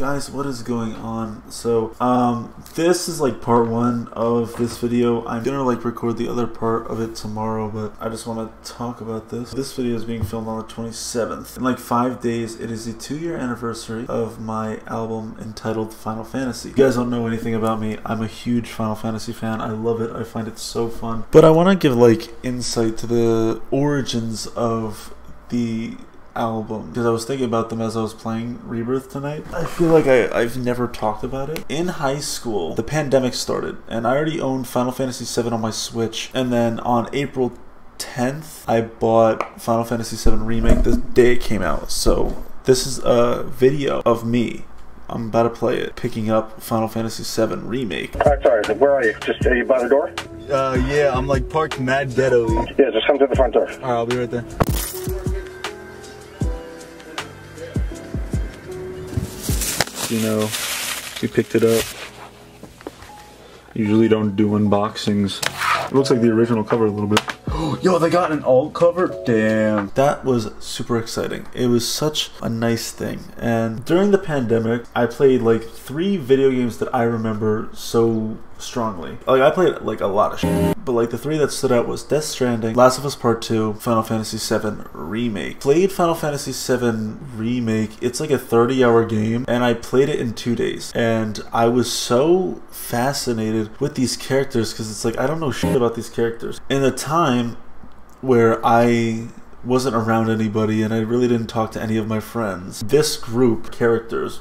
Guys, what is going on? So this is like part one of this video. I'm gonna like record the other part of it tomorrow, but I just want to talk about this video is being filmed on the 27th. In like 5 days it is the 2-year anniversary of my album entitled Final Fantasy. If you guys don't know anything about me, I'm a huge Final Fantasy fan. I love it. I find it so fun, but I want to give like insight to the origins of the album, because I was thinking about them as I was playing Rebirth tonight. I feel like I've never talked about it. In high school, the pandemic started, and I already owned Final Fantasy VII on my Switch, and then on April 10th, I bought Final Fantasy VII Remake the day it came out. So this is a video of me. I'm about to play it, picking up Final Fantasy VII Remake. Sorry, where are you? Just, are you by the door? Yeah, I'm like parked mad ghetto-y. Yeah, just come to the front door. Alright, I'll be right there. You know, we picked it up. Usually don't do unboxings. It looks like the original cover a little bit. Yo, they got an alt cover? Damn. That was super exciting. It was such a nice thing. And during the pandemic, I played like 3 video games that I remember so strongly. Like, I played like a lot of shit, but like the 3 that stood out was Death Stranding, Last of Us Part 2, Final Fantasy VII Remake. Played Final Fantasy VII Remake. It's like a 30-hour game, and I played it in 2 days. And I was so fascinated with these characters, because it's like, I don't know shit about these characters. In a time where I wasn't around anybody and I really didn't talk to any of my friends, this group of characters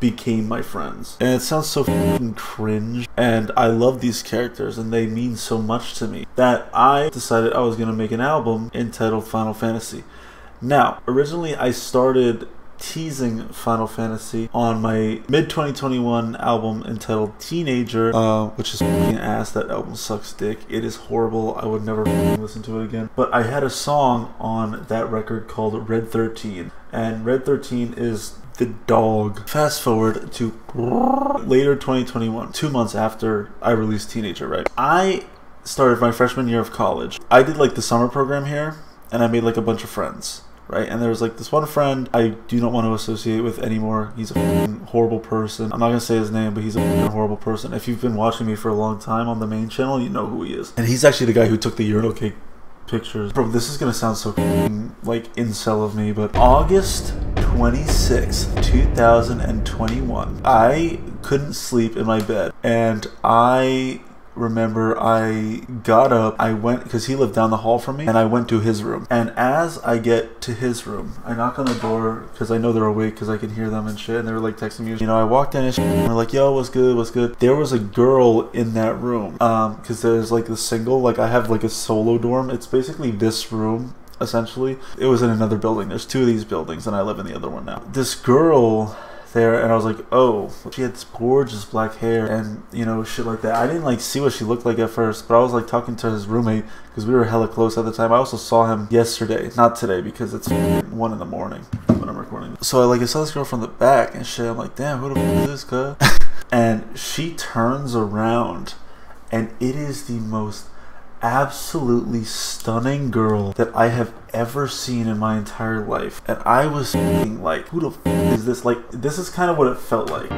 became my friends. And it sounds so fucking cringe, and I love these characters and they mean so much to me that I decided I was going to make an album entitled Final Fantasy. Now, originally I started teasing Final Fantasy on my mid-2021 album entitled Teenager, which is fucking ass. That album sucks dick. It is horrible. I would never listen to it again. But I had a song on that record called Red 13, and Red 13 is the dog. Fast forward to later 2021, 2 months after I released Teenager, right? I started my freshman year of college. I did like the summer program here, and I made like a bunch of friends, right? And there was like this one friend I do not want to associate with anymore. He's a fucking horrible person. I'm not gonna say his name, but he's a fucking horrible person. If you've been watching me for a long time on the main channel, you know who he is. And he's actually the guy who took the urinal cake pictures. Bro, this is gonna sound so like incel of me, but August 26th, 2021, I couldn't sleep in my bed, and I remember I got up, I went, because he lived down the hall from me, and I went to his room. And as I get to his room, I knock on the door, because I know they're awake, because I can hear them and shit, and they were like texting me. You know, I walked in and shit, and we're like, yo, what's good, what's good? There was a girl in that room, because there's like the single, like I have like a solo dorm. It's basically this room, essentially. It was in another building. There's 2 of these buildings, and I live in the other one now. This girl there, and I was like, oh, she had this gorgeous black hair and, you know, shit like that. I didn't like see what she looked like at first, but I was like talking to his roommate, because we were hella close at the time. I also saw him yesterday, not today, because it's 1 in the morning when I'm recording. So I saw this girl from the back and shit. I'm like, damn, who the fuck is this, cuz? And she turns around, and it is the most absolutely stunning girl that I have ever seen in my entire life. And I was thinking, like, who the f is this? Like, this is kind of what it felt like.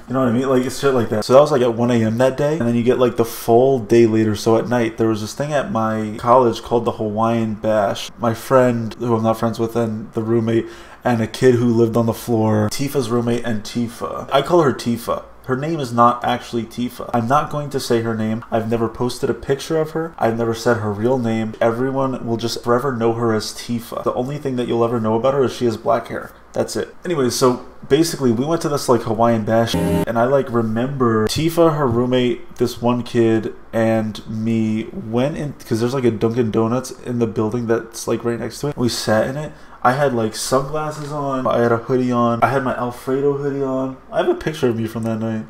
You know what I mean? Like, it's shit like that. So that was like at 1 a.m. that day, and then you get like the full day later. So at night, there was this thing at my college called the Hawaiian Bash. My friend, who I'm not friends with, and the roommate, and a kid who lived on the floor, Tifa's roommate, and Tifa. I call her Tifa. Her name is not actually Tifa. I'm not going to say her name. I've never posted a picture of her. I've never said her real name. Everyone will just forever know her as Tifa. The only thing that you'll ever know about her is she has black hair. That's it. Anyways, so basically we went to this like Hawaiian Bash, and I like remember Tifa, her roommate, this one kid, and me went in, because there's like a Dunkin' Donuts in the building that's like right next to it. We sat in it. I had like sunglasses on, I had a hoodie on, I had my Alfredo hoodie on. I have a picture of me from that night.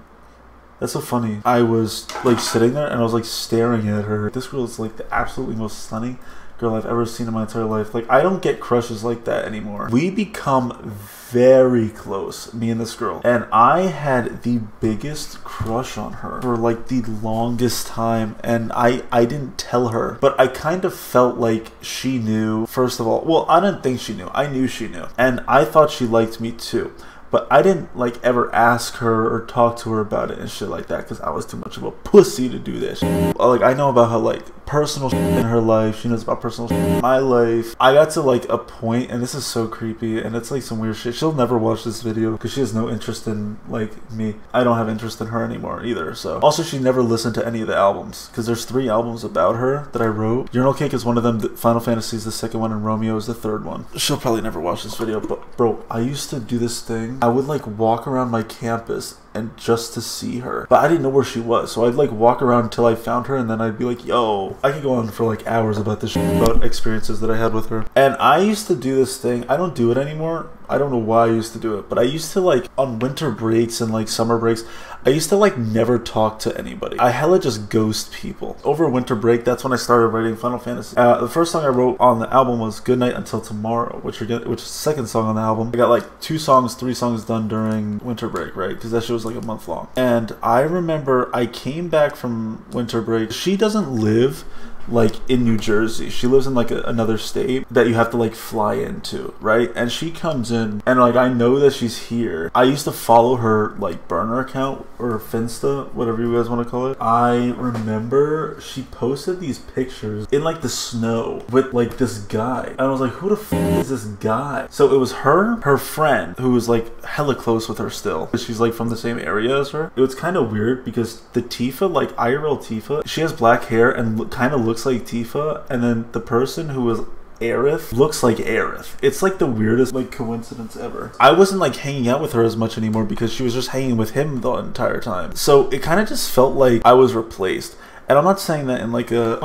That's so funny. I was like sitting there and I was like staring at her. This girl is like the absolutely most stunning girl I've ever seen in my entire life. Like, I don't get crushes like that anymore. We become very close, me and this girl, and I had the biggest crush on her for like the longest time, and I didn't tell her, but I kind of felt like she knew. First of all, well, I didn't think she knew. I knew she knew, and I thought she liked me too. But I didn't like ever ask her or talk to her about it and shit like that, because I was too much of a pussy to do this. Like, I know about her like personal shit in her life. She knows about personal shit in my life. I got to like a point, and this is so creepy, and it's like some weird shit. She'll never watch this video because she has no interest in like me. I don't have interest in her anymore either. So also, she never listened to any of the albums, because there's 3 albums about her that I wrote. Urinal Cake is one of them. Final Fantasy is the second one, and Romeo is the third one. She'll probably never watch this video, but bro, I used to do this thing. I would like walk around my campus and just to see her, but I didn't know where she was, so I'd like walk around until I found her, and then I'd be like, yo, I could go on for like hours about this shit, about experiences that I had with her. And I used to do this thing. I don't do it anymore. I don't know why I used to do it, but I used to like on winter breaks and like summer breaks, I used to like never talk to anybody. I hella just ghost people. Over winter break, that's when I started writing Final Fantasy. The first song I wrote on the album was Good Night Until Tomorrow, which is the second song on the album. I got like 2 songs, 3 songs done during winter break, right? Because that shit was like a month long. And I remember I came back from winter break. She doesn't live like in New Jersey. She lives in like another state that you have to like fly into, right? And she comes in, and like I know that she's here. I used to follow her like burner account or Finsta, whatever you guys want to call it. I remember she posted these pictures in like the snow with like this guy, and I was like, who the f is this guy? So it was her friend, who was like hella close with her still. She's like from the same area as her. It was kind of weird because the Tifa, like IRL Tifa, she has black hair and kind of looks like Tifa, and then the person who was Aerith looks like Aerith. It's like the weirdest like coincidence ever. I wasn't like hanging out with her as much anymore because she was just hanging with him the entire time. So it kind of just felt like I was replaced. And I'm not saying that in like a...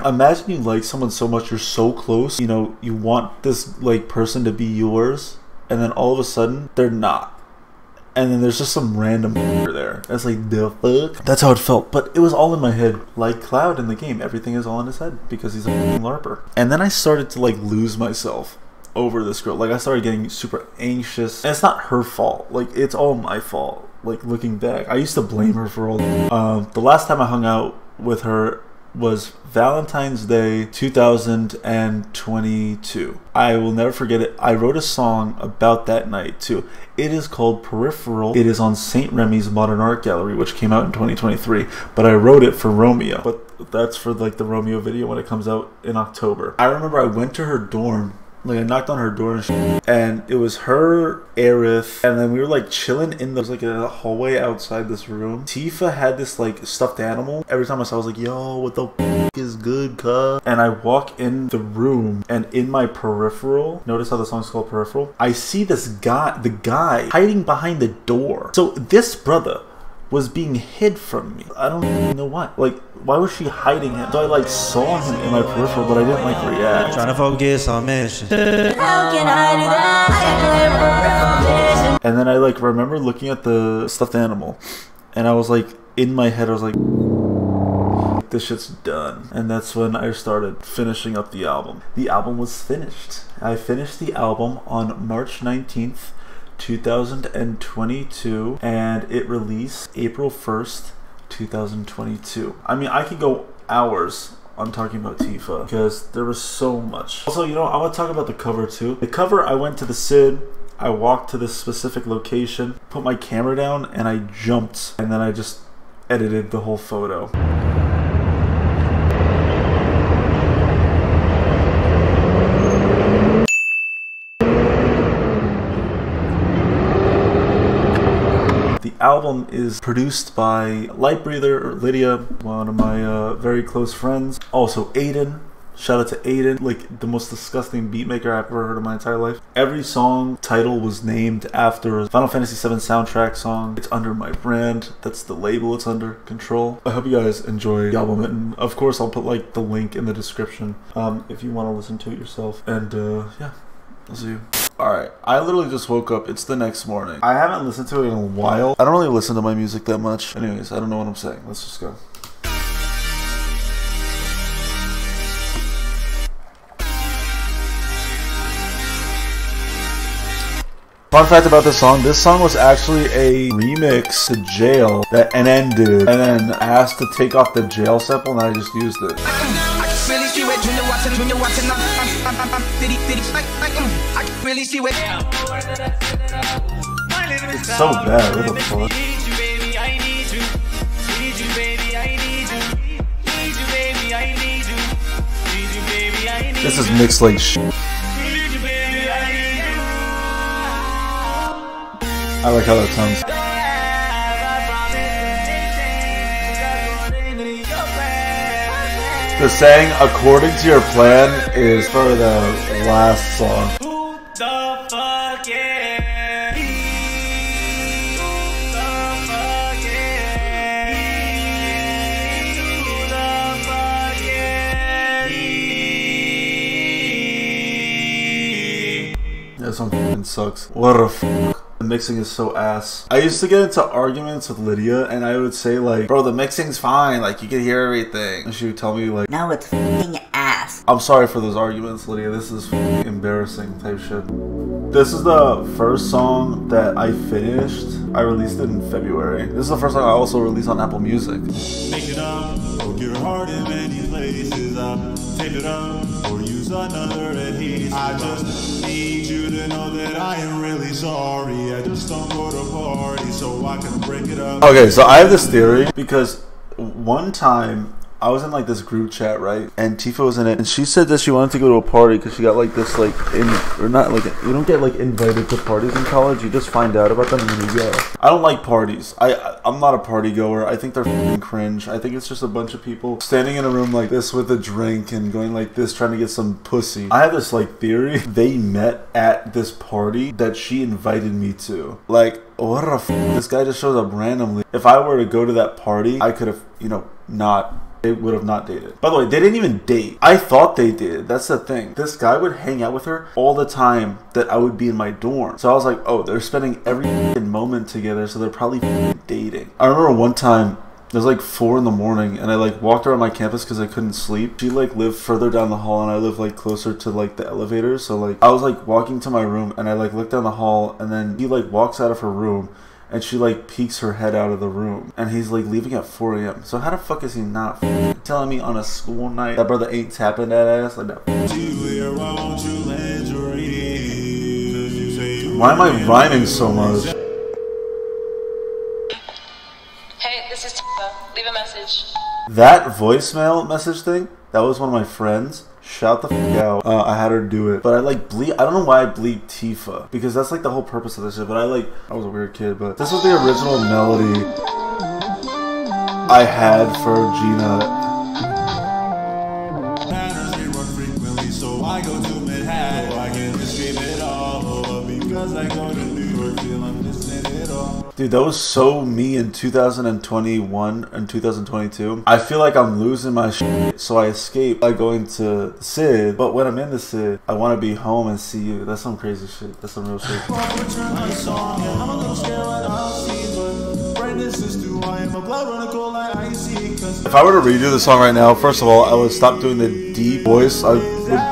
Imagine you like someone so much, you're so close, you know, you want this like person to be yours, and then all of a sudden they're not. And then there's just some random there. That's like, the fuck? That's how it felt. But it was all in my head. Like Cloud in the game. Everything is all in his head because he's a fucking LARPer. And then I started to like lose myself over this girl. Like I started getting super anxious. And it's not her fault. Like it's all my fault. Like looking back. I used to blame her for all that. The last time I hung out with her was Valentine's Day 2022. I will never forget it. I wrote a song about that night too. It is called Peripheral. It is on St. Remy's Modern Art Gallery, which came out in 2023, but I wrote it for Romeo. But that's for like the Romeo video when it comes out in October. I remember I went to her dorm. Like I knocked on her door and shit, and it was her, Aerith, and then we were like chilling in the like a hallway outside this room. Tifa had this like stuffed animal. Every time I saw, I was like, yo, what the f is good, cuz? And I walk in the room, and in my peripheral, notice how the song's called Peripheral, I see this guy, the guy hiding behind the door. So this brother was being hid from me. I don't even know why. Like, why was she hiding him? So I like saw him in my peripheral, but I didn't like react. Trying to focus on mission. How can I do that? And then I like remember looking at the stuffed animal, and I was like, in my head, I was like, this shit's done. And that's when I started finishing up the album. The album was finished. I finished the album on March 19th. 2022, and it released April 1st, 2022. I mean, I could go hours on talking about Tifa because there was so much. Also, you know, I want to talk about the cover too. The cover, I went to the Sid, I walked to this specific location, put my camera down, and I jumped, and then I just edited the whole photo. The album is produced by Light Breather, or Lydia, one of my very close friends. Also Aiden. Shout out to Aiden, like the most disgusting beat maker I've ever heard in my entire life. Every song title was named after a Final Fantasy VII soundtrack song. It's under my brand. That's the label it's under, Control. I hope you guys enjoy the album, and of course I'll put like the link in the description if you want to listen to it yourself. And yeah, I'll see you. Alright, I literally just woke up. It's the next morning. I haven't listened to it in a while. I don't really listen to my music that much. Anyways, I don't know what I'm saying. Let's just go. Fun fact about this song was actually a remix to Jail that NN did, and then asked to take off the Jail sample, and I just used it. It's so bad, what the fuck? This is mixed like shit. I like how that sounds. The saying, according to your plan, is for the last song. That song fucking sucks. What a fuck. The mixing is so ass. I used to get into arguments with Lydia, and I would say like, bro, the mixing's fine, like you can hear everything. And she would tell me like, no, it's f***ing ass. I'm sorry for those arguments, Lydia. This is embarrassing type shit. This is the first song that I finished. I released it in February. This is the first song I also released on Apple Music. Make it up, hook your heart in many places up. Tape it up, or use another adhesive. I just need you to know that I am really sorry. I just don't go to parties, so I can break it up. Okay, so I have this theory because one time I was in like this group chat, right? And Tifa was in it, and she said that she wanted to go to a party because she got like this you don't get like invited to parties in college. You just find out about them and then you go. I don't like parties. I'm not a party goer. I think they're f***ing cringe. I think it's just a bunch of people standing in a room like this with a drink and going like this trying to get some pussy. I have this like theory. They met at this party that she invited me to. Like, what the f***? This guy just shows up randomly. If I were to go to that party, I could have, they would have not dated. By the way, they didn't even date. I thought they did. That's the thing. This guy would hang out with her all the time that I would be in my dorm. So I was like, oh, they're spending every moment together, so they're probably dating. I remember one time, it was like 4 in the morning, and I like walked around my campus because I couldn't sleep. She like lived further down the hall, and I lived like closer to like the elevators. So like I was like walking to my room, and I like looked down the hall, and then he like walks out of her room, and she like peeks her head out of the room, and he's like leaving at 4 a.m. So how the fuck is he not telling me on a school night that brother ain't tapping that ass like that? Why am I rhyming so much? Hey, this is Tifa. Leave a message. That voicemail message thing, that was one of my friends. Shout the f*** out. I had her do it. But I like bleep. I don't know why I bleep Tifa. Because that's like the whole purpose of this shit. But I was a weird kid. But this was the original melody I had for Gina. Patterns they run frequently, so I go to Manhattan. So I can escape it all. Because I go to New York, feel I'm missing it all. Dude, that was so me in 2021 and 2022. I feel like I'm losing my shit, so I escape by going to Sid. But when I'm in the Sid, I want to be home and see you. That's some crazy shit. That's some real shit. If I were to redo the song right now, first of all, I would stop doing the deep voice. I would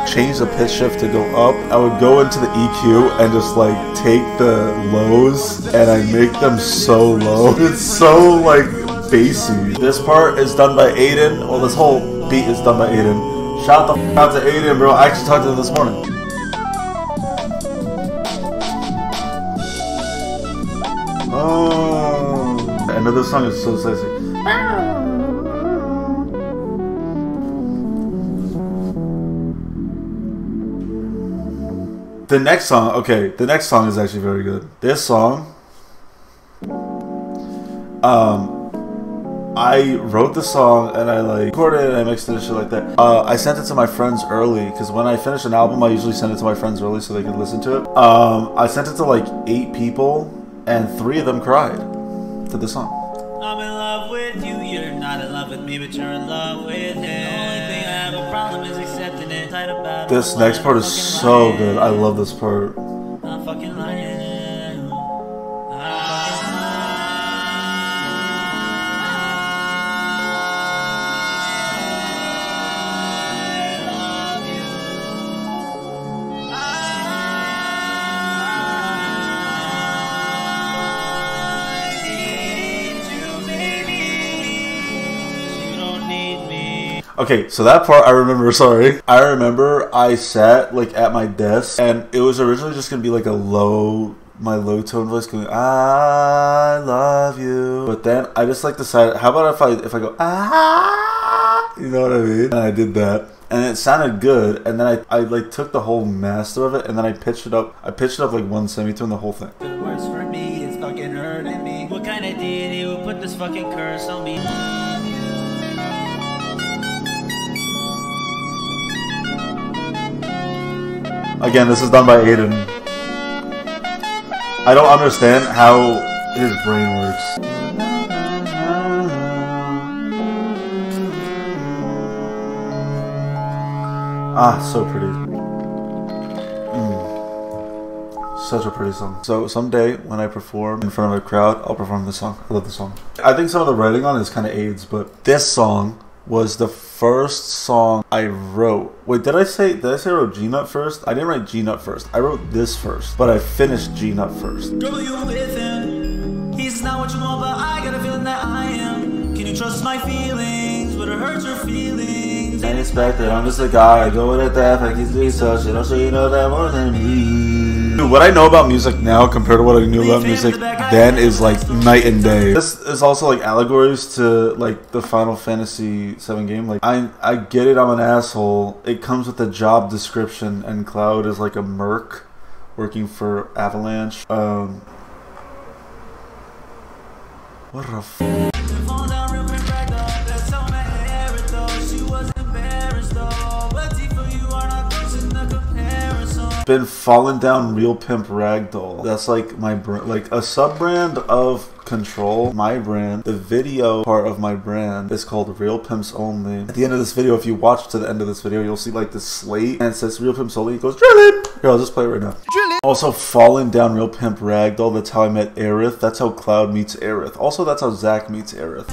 change the pitch shift to go up. I would go into the EQ and just like take the lows and I make them so low. It's so like bassy. This part is done by Aiden. Well, this whole beat is done by Aiden. Shout the f out to Aiden, bro. I actually talked to him this morning. Oh, I know this song is so sexy. The next song, okay, the next song is actually very good. This song, I wrote the song and I like recorded it and I mixed it and shit like that. I sent it to my friends early because when I finish an album, I usually send it to my friends early so they could listen to it. I sent it to like 8 people and 3 of them cried to the song. I'm in love with you, you're not in love with me, but you're in love with him. The only thing I have a problem is accepting it. This next part is so good. I love this part. I'm fucking lying. Okay, so that part I remember, sorry. I remember I sat like at my desk and it was originally just gonna be like my low tone voice going, I love you. But then I just like decided, how about if I go, ah, you know what I mean? And I did that. And it sounded good, and then I like took the whole master of it, and then I pitched it up like one semitone, the whole thing. The worst for me is fucking hurting me. What kind of deity would put this fucking curse on me? Again, this is done by Aiden. I don't understand how his brain works. Ah, so pretty. Such a pretty song. So someday when I perform in front of a crowd, I'll perform this song. I love this song. I think some of the writing on it is kind of AIDS, but this song was the first song I wrote. Wait, did I say I wrote G Nut first? I didn't write G Nut first. I wrote this first, but I finished G Nut first. Girl, you with him. He's not what you want, but I got a feeling that I am. Can you trust my feelings? But it hurts your feelings. And expect that I'm just a guy, I go with that like he's doing such, and also you know that more than me. Dude, what I know about music now compared to what I knew about music then is like night and day. This is also like allegories to like the Final Fantasy VII game. Like I get it, I'm an asshole. It comes with a job description, and Cloud is like a merc working for Avalanche. What a f. Been falling down Real Pimp Ragdoll. That's like my brand, like a sub brand of Control. My brand, the video part of my brand is called Real Pimps Only. At the end of this video, if you watch to the end of this video, you'll see like this slate and it says Real Pimps Only. It goes drillin'. Here, I'll just play it right now. Drillin'. Also, falling down Real Pimp Ragdoll. That's how I met Aerith. That's how Cloud meets Aerith. Also, that's how Zach meets Aerith.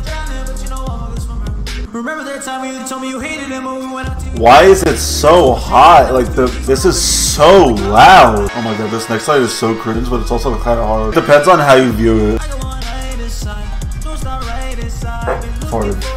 Remember that time you told me you hated him when we went out to... Why is it so hot? Like this is so loud. Oh my god, this next line is so cringe, but it's also kind of hard. It depends on how you view it.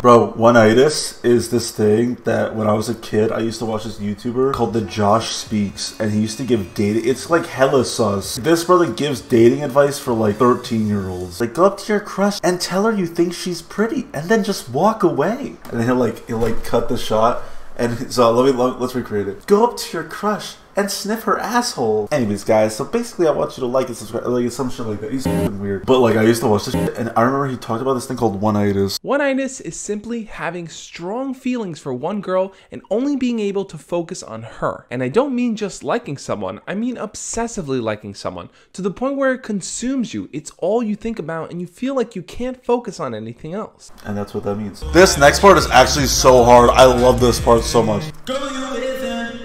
Bro, one-itis is this thing that when I was a kid, I used to watch this YouTuber called the Josh Speaks, and he used to give dating. It's like hella sus. This brother gives dating advice for like 13-year-olds. Like, go up to your crush and tell her you think she's pretty, and then just walk away. And then he'll cut the shot. And so let's recreate it. Go up to your crush and sniff her asshole. Anyways, guys, so basically I want you to like and subscribe, like some shit like that. He's fucking weird. But like I used to watch this shit, and I remember he talked about this thing called one-itis. One-itis is simply having strong feelings for one girl and only being able to focus on her. And I don't mean just liking someone, I mean obsessively liking someone, to the point where it consumes you. It's all you think about and you feel like you can't focus on anything else. And that's what that means. This next part is actually so hard. I love this part so much. Girl, you with him.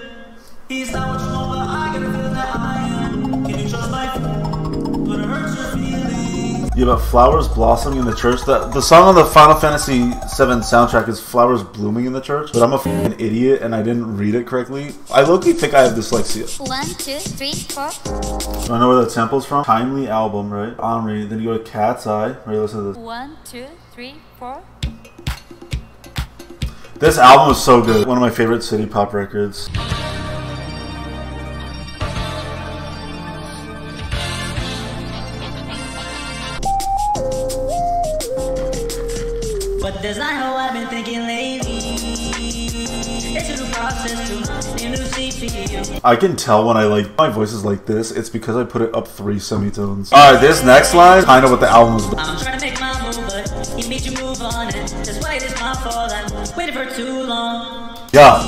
He's not what you want, but I got a feeling that I am. Can you trust my but it hurts your feelings. Yeah, but flowers blossoming in the church. The song on the Final Fantasy VII soundtrack is flowers blooming in the church. But I'm a f***ing idiot and I didn't read it correctly. I low-key think I have dyslexia. 1, 2, 3, 4. Do I know where that sample's from? Timely album, right? Omri. Then you go to Cat's Eye. Right, listen to this. 1, 2, 3, 4. This album is so good. One of my favorite city pop records. But that's not how I've been thinking lately. It's a new process to a new CPU. I can tell when my voice is like this, it's because I put it up 3 semitones. Alright, this next line, kind of what the album is about. I'm trying to make my move, but he made you move on it. That's why it is my fault. I waited for too long. Yeah.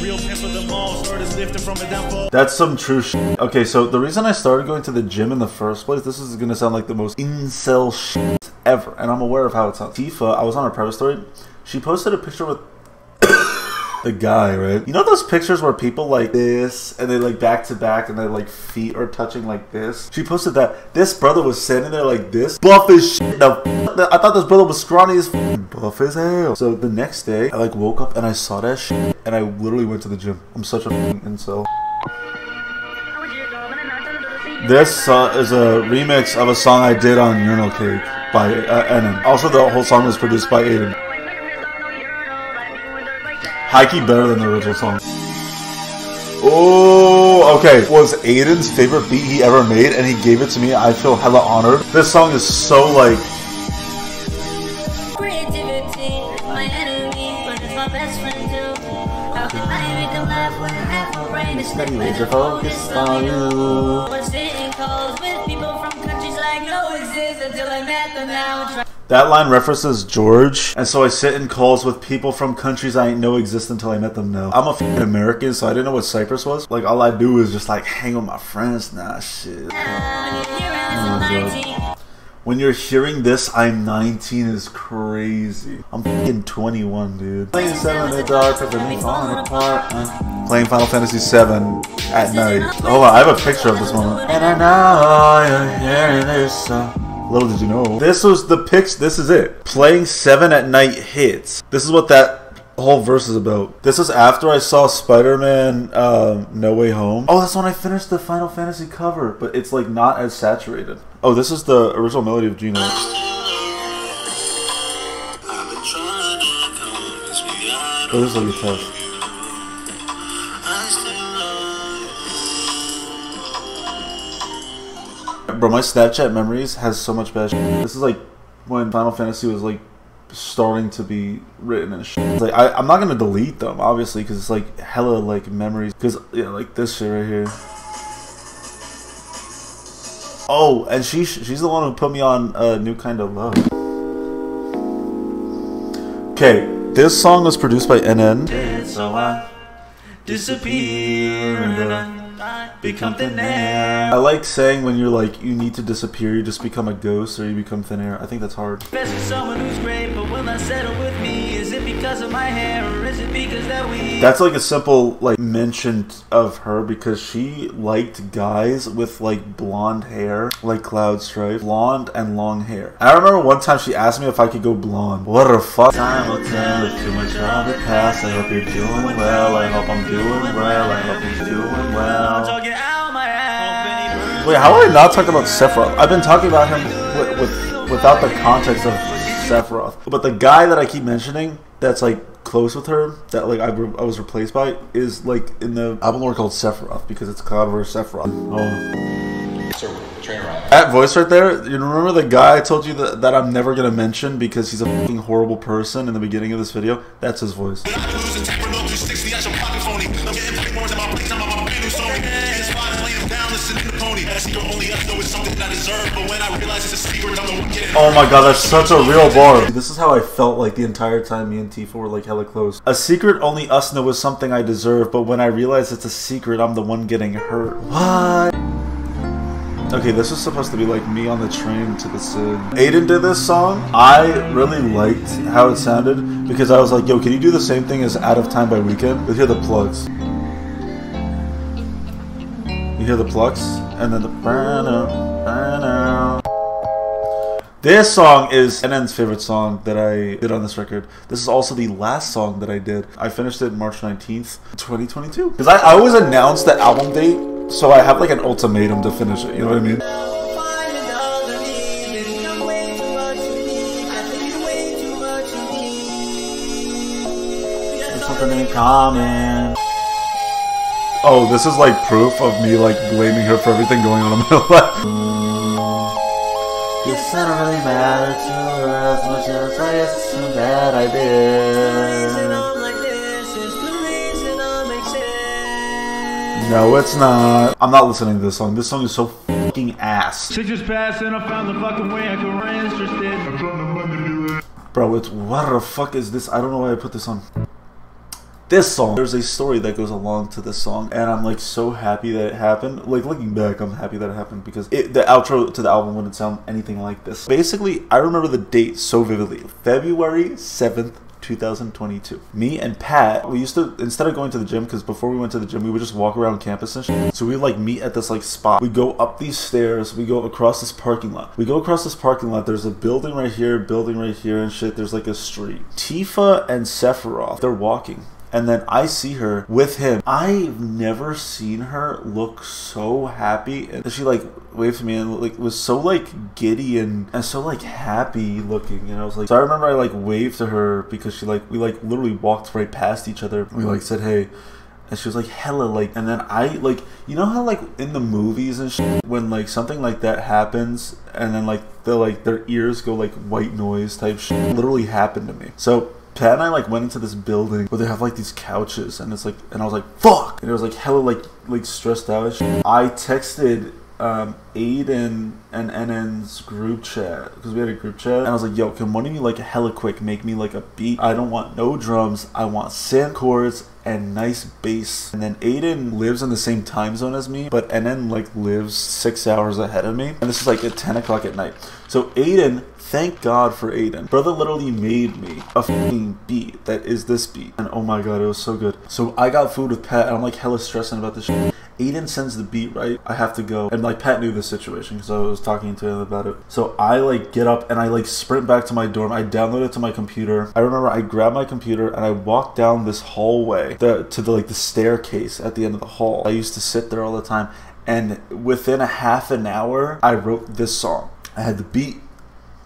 Real pimp of them all, started lifting from a downfall. That's some true shit. Okay, so the reason I started going to the gym in the first place, this is gonna sound like the most incel shit ever, and I'm aware of how it sounds. Tifa, I was on her private story, she posted a picture with the guy, right? You know those pictures where people like this, and they like back to back, and their like feet are touching like this? She posted that. This brother was standing there like this, buff as shit. I thought this brother was scrawny as buff as hell. So the next day, I like woke up and I saw that shit, and I literally went to the gym. I'm such a incel. This is a remix of a song I did on Urinal Cake by Enem. Also, the whole song was produced by Aiden. High key better than the original song. Oh, okay. Was Aiden's favorite beat he ever made, and he gave it to me. I feel hella honored. This song is so like. Creativity, my enemy, but it's my best friend too. How can I make them laugh when half my brain is stuck laser focused on you? But sitting calls with people from countries I know exist until I met them now. That line references George, and so I sit in calls with people from countries I ain't know exist until I met them now. I'm a f***ing American, so I didn't know what Cyprus was. Like, all I do is just like hang with my friends. Nah, shit. When you're hearing this, I'm 19 is crazy. I'm f***ing 21, dude. Playing 7 in the dark, for me falling apart. Playing Final Fantasy 7 at night. Hold on, I have a picture of this moment. And I know you're hearing this song. Little did you know. This was the pics. This is it. Playing 7 at night hits. This is what that whole verse is about. This is after I saw Spider-Man No Way Home. Oh, that's when I finished the Final Fantasy cover, but it's like not as saturated. Oh, this is the original melody of Gino. Oh, this is like a test. Bro, my Snapchat memories has so much bad shit. This is like when Final Fantasy was like starting to be written and shit. It's like I'm not gonna delete them obviously because it's like hella like memories. Because yeah, like this shit right here. Oh, and she's the one who put me on a New Kind of Love. Okay, this song was produced by F1N4L F4Nt4Sy. So I disappear and I become thin air. I like saying when you're like you need to disappear, you just become a ghost or you become thin air. I think that's hard. Someone who's great, but will not settle with me. Is it because of my hair or is it because that we? That's like a simple like mention of her because she liked guys with like blonde hair, like Cloud Stripe, blonde and long hair. I remember one time she asked me if I could go blonde. What the fuck? Time will tell if too much of the past. I hope you're doing well. I hope I'm doing well. I hope he's doing well. Wait, how are we not talking about Sephiroth? I've been talking about him without the context of Sephiroth. But the guy that I keep mentioning that's like close with her, that like I was replaced by, is like in the album lore called Sephiroth because it's Cloud versus Sephiroth. Oh. That voice right there, you remember the guy I told you that I'm never gonna mention because he's a fucking horrible person in the beginning of this video? That's his voice. Oh my god, that's such a real bar. This is how I felt like the entire time me and Tifa were like hella close. A secret only us know is something I deserve, but when I realize it's a secret, I'm the one getting hurt. What? Okay, this was supposed to be like me on the train to the Sid. Aiden did this song. I really liked how it sounded because I was like, yo, can you do the same thing as Out of Time by Weeknd? You hear the plugs. You hear the plucks, and then the This song is F1N's favorite song that I did on this record. This is also the last song that I did. I finished it March 19th, 2022. Because I always announce the album date, so I have like an ultimatum to finish it, you know what I mean? There's something in common. Oh, this is like proof of me like blaming her for everything going on in my life. Guess I don't really matter to her as much as I assumed that I did. No, it's not. I'm not listening to this song. This song is so fucking ass. 6 years passed and I found the fucking way I could run interested. Bro, it's what the fuck is this? I don't know why I put this on. This song, there's a story that goes along to this song, and I'm like so happy that it happened. Like looking back, I'm happy that it happened because the outro to the album wouldn't sound anything like this. Basically, I remember the date so vividly. February 7th, 2022. Me and Pat, we used to, instead of going to the gym, because before we went to the gym, we would just walk around campus and shit. So we like meet at this like spot. We go up these stairs, we go across this parking lot. We go across this parking lot, there's a building right here and shit. There's like a street. Tifa and Sephiroth, they're walking. And then I see her with him. I've never seen her look so happy. And she like waved to me and like was so like giddy and so like happy looking. And I was like, so I remember I like waved to her because she like, we like literally walked right past each other. We like said, hey. And she was like hella like, and then I like, you know how like in the movies and shit, when like something like that happens and then like their ears go like white noise type shit, literally happened to me. So Pat and I like went into this building where they have like these couches and it's like, and I was like, fuck! And it was like hella like stressed out and shit. I texted Aiden and NN's group chat, because we had a group chat, and I was like, yo, can one of you like hella quick make me like a beat? I don't want no drums, I want synth chords and nice bass. And then Aiden lives in the same time zone as me, but NN like lives 6 hours ahead of me, and this is like at 10 o'clock at night. So Aiden, thank God for Aiden, brother literally made me a fucking beat that is this beat, and oh my god, it was so good. So I got food with Pat and I'm like hella stressing about this shit. Aiden sends the beat, right? I have to go. And like Pat knew the situation because I was talking to him about it. So I like get up and I like sprint back to my dorm. I download it to my computer. I remember I grabbed my computer and I walked down this hallway to the staircase at the end of the hall. I used to sit there all the time. And within a half an hour, I wrote this song. I had the beat,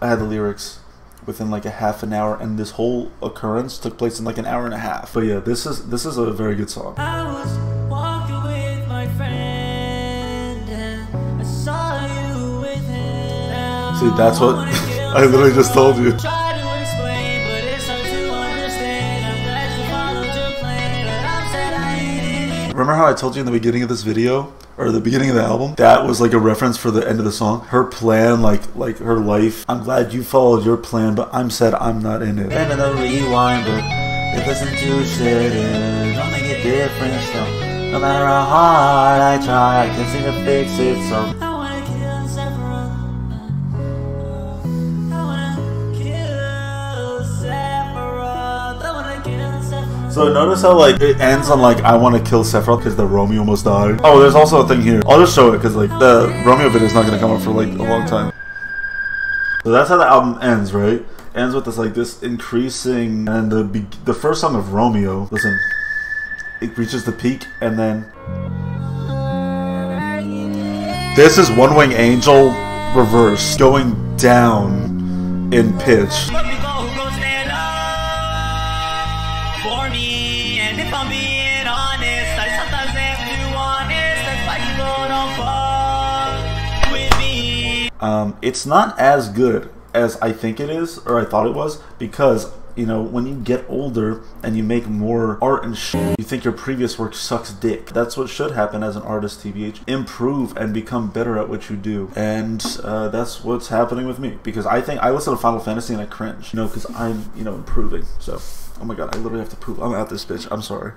I had the lyrics within like a half an hour, and this whole occurrence took place in like an hour and a half. But yeah, this is a very good song. I was walking with my friend and I saw you with him. See, that's what I literally just told you. Try to explain, but it's hard to understand. I'm glad you followed your plan, but I'm sad I ain't. Remember how I told you in the beginning of this video, or the beginning of the album, that was like a reference for the end of the song? Her plan, like her life. I'm glad you followed your plan, but I'm sad I'm not in it. And the rewind, but it doesn't do shit. Don't make it different, so no matter how hard I try, I can't seem to fix it, so I wanna kill Sephiroth. I wanna kill Sephiroth. I wanna kill Sephiroth. So notice how like it ends on like I want to kill Sephiroth because the Romeo almost died. Oh, there's also a thing here. I'll just show it because like the Romeo video is not gonna come up for like a long time. So that's how the album ends, right? Ends with this like this increasing, and the first song of Romeo. Listen, it reaches the peak, and then this is One Wing Angel reverse going down in pitch. For me, and if I'm being honest, I sometimes am too honest. That's why you don't fuck with me. It's not as good as I think it is, or I thought it was, because you know, when you get older and you make more art and shit, you think your previous work sucks dick. That's what should happen as an artist, TBH. Improve and become better at what you do. And that's what's happening with me, because I think I listen to Final Fantasy and I cringe, you know, because I'm, you know, improving. So, oh my god, I literally have to poop. I'm out this bitch. I'm sorry.